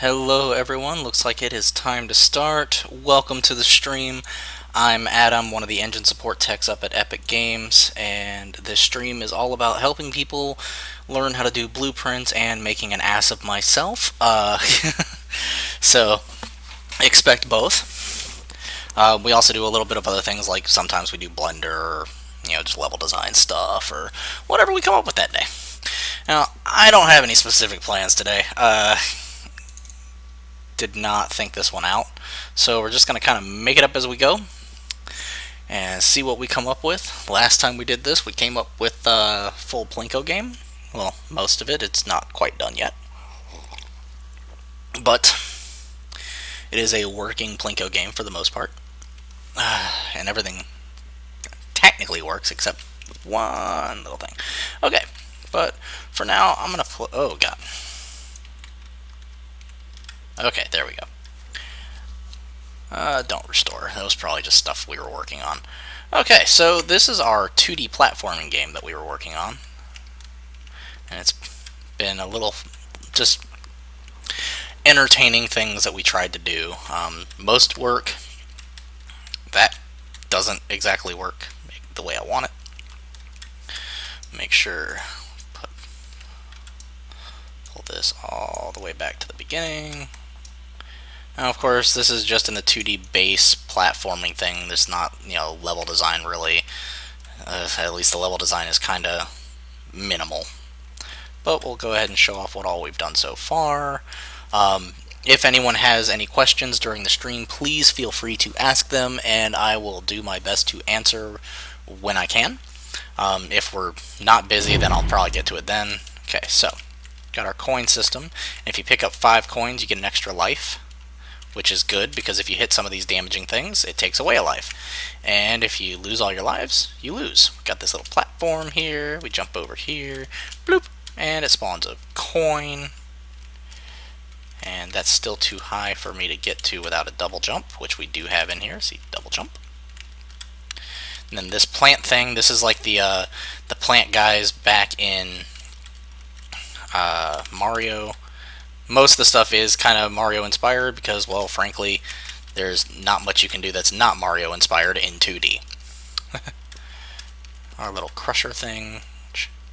Hello everyone, looks like it is time to start. Welcome to the stream. I'm Adam, one of the engine support techs up at Epic Games, and this stream is all about helping people learn how to do blueprints and making an ass of myself. So, expect both. We also do a little bit of other things, like sometimes we do Blender, or, just level design stuff, or whatever we come up with that day. Now, I don't have any specific plans today. Did not think this one out. So we're just going to kind of make it up as we go and see what we come up with. Last time we did this, we came up with a full Plinko game. Well, most of it. It's not quite done yet. But it is a working Plinko game for the most part. And everything technically works except one little thing. Okay, but for now, I'm going to oh, God. Okay, there we go. Don't restore. That was probably just stuff we were working on. Okay, so this is our 2D platforming game that we were working on. And it's been a little just entertaining things that we tried to do. Most work, that doesn't exactly work the way I want it. Make sure, pull this all the way back to the beginning. Now, of course, this is just in the 2D base platforming thing. There's not, level design really. At least the level design is kind of minimal. But we'll go ahead and show off what all we've done so far. If anyone has any questions during the stream, please feel free to ask them, and I will do my best to answer when I can. If we're not busy, then I'll probably get to it then. Okay, so got our coin system. And if you pick up 5 coins, you get an extra life, which is good because if you hit some of these damaging things, it takes away a life. And if you lose all your lives, you lose. We've got this little platform here. We jump over here, bloop, and it spawns a coin. And that's still too high for me to get to without a double jump, which we do have in here. See, double jump. And then this plant thing, this is like the plant guys back in Mario. Most of the stuff is kind of Mario inspired because, well, frankly, there's not much you can do that's not Mario inspired in 2D. Our little crusher thing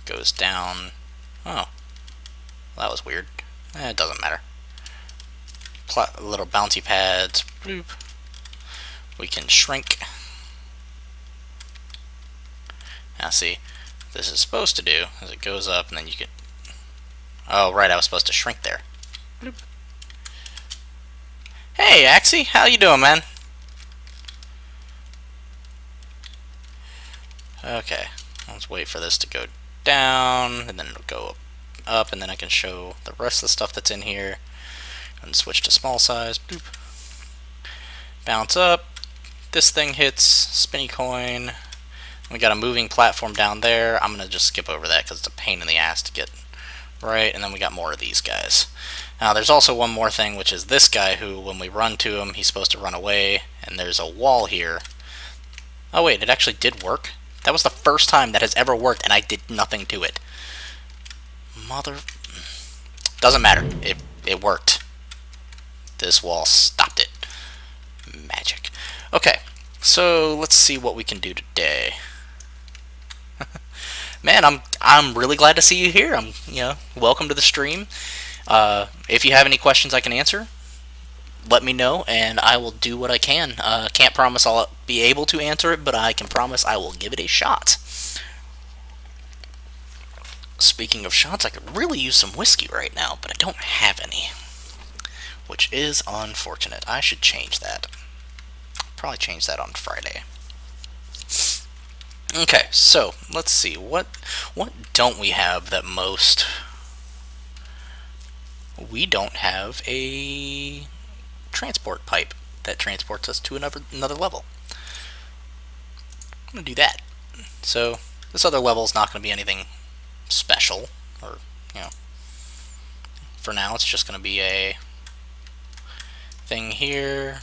goes down. Oh, that was weird. It doesn't matter. Little bouncy pads. Bloop. We can shrink. Now see, this is supposed to do is it goes up and then you can. Oh right, I was supposed to shrink there. Bloop. Hey Axie, how you doing, man? Okay, let's wait for this to go down and then it'll go up and then I can show the rest of the stuff that's in here. And switch to small size. Bloop. Bounce up. This thing hits spinny coin. We got a moving platform down there. I'm gonna just skip over that because it's a pain in the ass to get right. And then we got more of these guys. Now there's also one more thing, which is this guy who, when we run to him, he's supposed to run away. And there's a wall here. Oh wait, it actually did work. That was the first time that has ever worked, and I did nothing to it. Mother. Doesn't matter. It worked. This wall stopped it. Magic. Okay, so let's see what we can do today. Man, I'm really glad to see you here. Welcome to the stream. If you have any questions I can answer, let me know, and I will do what I can. Can't promise I'll be able to answer it, but I can promise I will give it a shot. Speaking of shots, I could really use some whiskey right now, but I don't have any, which is unfortunate. I should change that. Probably change that on Friday. Okay, so let's see. What don't we have that most? We don't have a transport pipe that transports us to another level. I'm gonna do that. So this other level is not going to be anything special, or for now it's just going to be a thing here.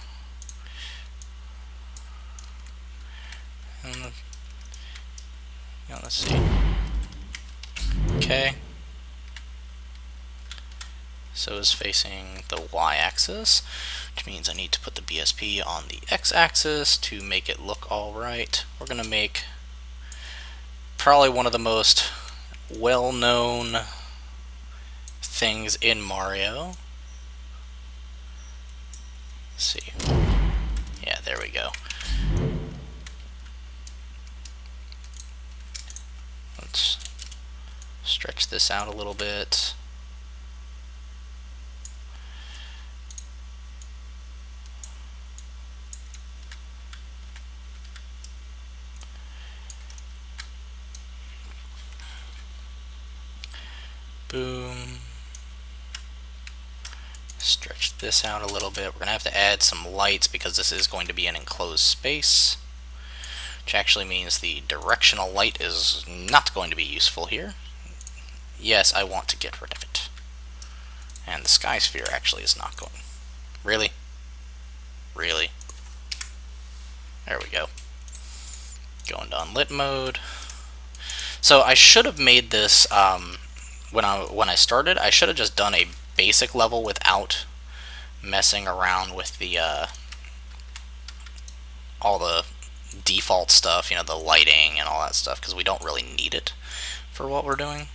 And, let's see. Okay. So is facing the y-axis, which means I need to put the BSP on the x-axis to make it look all right. We're going to make probably one of the most well-known things in Mario. Let's see. Yeah, there we go. Let's stretch this out a little bit. Boom. Stretch this out a little bit. We're going to have to add some lights because this is going to be an enclosed space, which actually means the directional light is not going to be useful here. Yes, I want to get rid of it. And the sky sphere actually is not going. Really? Really? There we go. Going to unlit mode. So I should have made this when I started. I should have just done a basic level without messing around with the all the default stuff, you know, the lighting and all that stuff, because we don't really need it for what we're doing.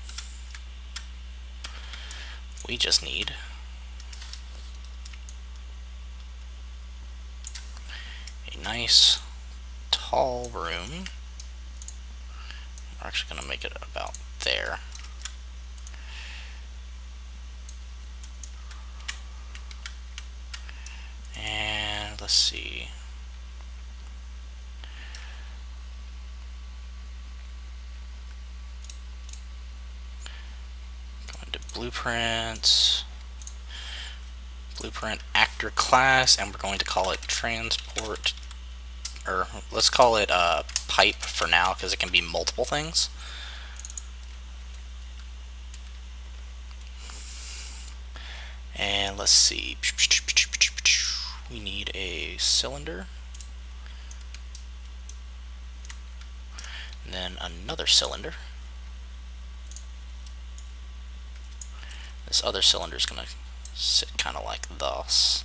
We just need a nice tall room. We're actually going to make it about there. And let's see. Going to blueprints. Blueprint actor class, and we're going to call it transport, or let's call it pipe for now because it can be multiple things. And let's see, we need a cylinder, and then another cylinder. This other cylinder is going to sit kind of like thus.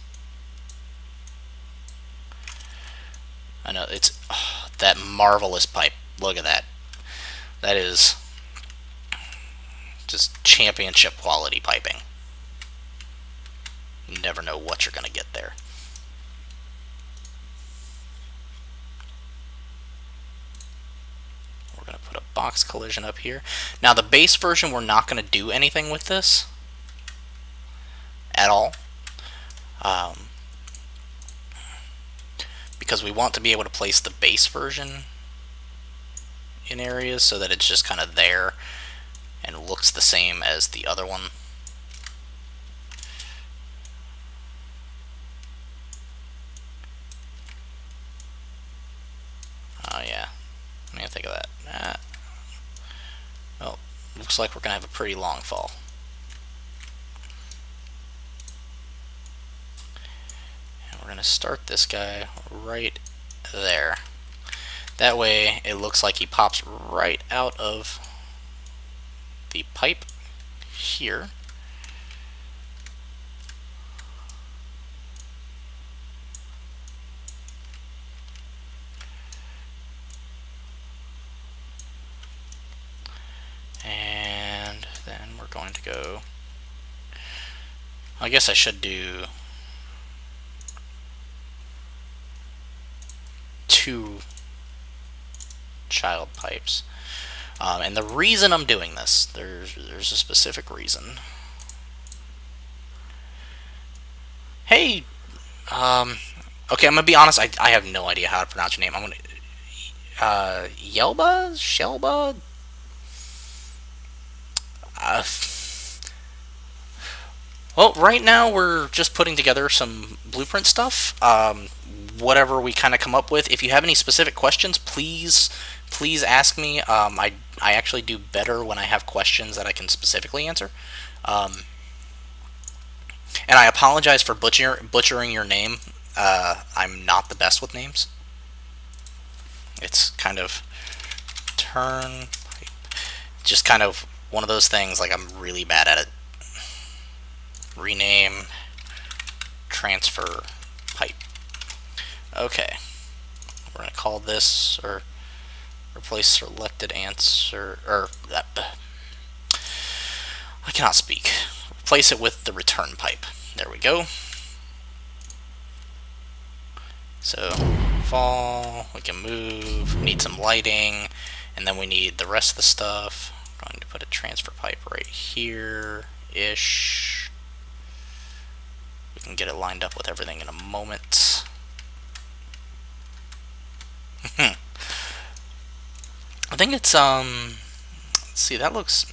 I know, it's that marvelous pipe. Look at that. That is just championship quality piping. You never know what you're going to get there. We're going to put a box collision up here. Now the base version, we're not going to do anything with this at all. Because we want to be able to place the base version in areas so that it's just kind of there and looks the same as the other one. Oh yeah, I didn't think of that. Well, looks like we're gonna have a pretty long fall. And we're gonna start this guy right there. That way it looks like he pops right out of the pipe here. And then we're going to go, I guess I should do 2 child pipes. And the reason I'm doing this, there's a specific reason. Hey, okay, I'm gonna be honest. I have no idea how to pronounce your name. I'm gonna Yelba, Shelba. Well, right now we're just putting together some blueprint stuff. Whatever we kind of come up with. If you have any specific questions, please ask me. I actually do better when I have questions that I can specifically answer. And I apologize for butchering your name. I'm not the best with names. It's kind of just kind of one of those things, like I'm really bad at it. rename transfer pipe. Okay, we're going to call this, or replace selected answer, or I cannot speak. Replace it with the return pipe. There we go. So fall, we can move, need some lighting, and then we need the rest of the stuff. I'm going to put a transfer pipe right here-ish. We can get it lined up with everything in a moment. I think it's, let's see, that looks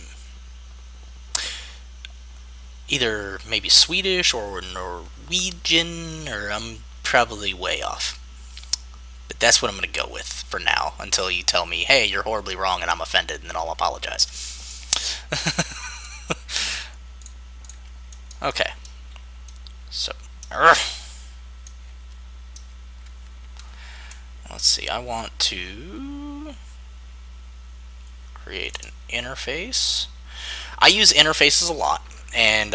either maybe Swedish or Norwegian, or I'm probably way off. But that's what I'm going to go with for now, until you tell me, hey, you're horribly wrong, and I'm offended, and then I'll apologize. Okay. So, let's see, I want to create an interface. I use interfaces a lot, and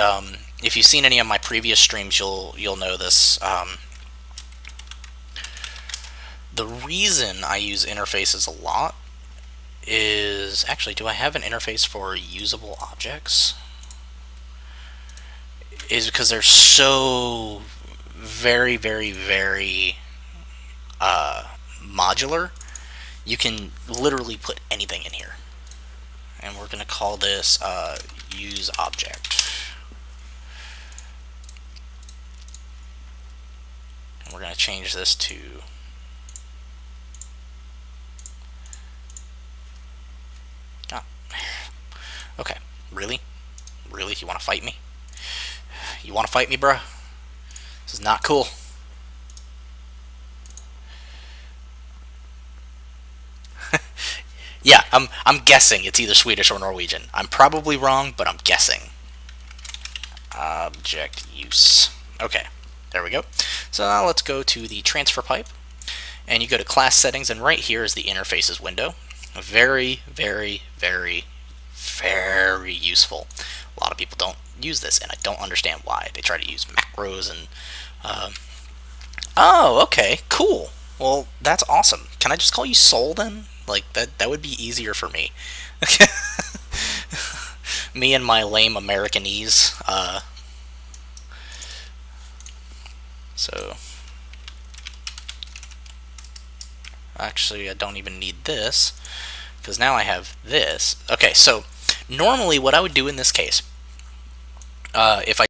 if you've seen any of my previous streams, you'll know this. The reason I use interfaces a lot is, actually, do I have an interface for usable objects? Is because they're so very, very, very modular. You can literally put anything in here. And we're going to call this use object. And we're going to change this to okay, really? Really? You want to fight me? You want to fight me, bruh? This is not cool. Yeah, I'm guessing it's either Swedish or Norwegian. I'm probably wrong, but I'm guessing. Object use. Okay, there we go. So now let's go to the transfer pipe, and you go to class settings, and right here is the interfaces window. Very, very, very, very useful. A lot of people don't use this, and I don't understand why. They try to use macros and oh, okay, cool. Well, that's awesome. Can I just call you Soul then? Like, that would be easier for me. Me and my lame Americanese. So, actually, I don't even need this, because now I have this. Okay, so normally what I would do in this case, if I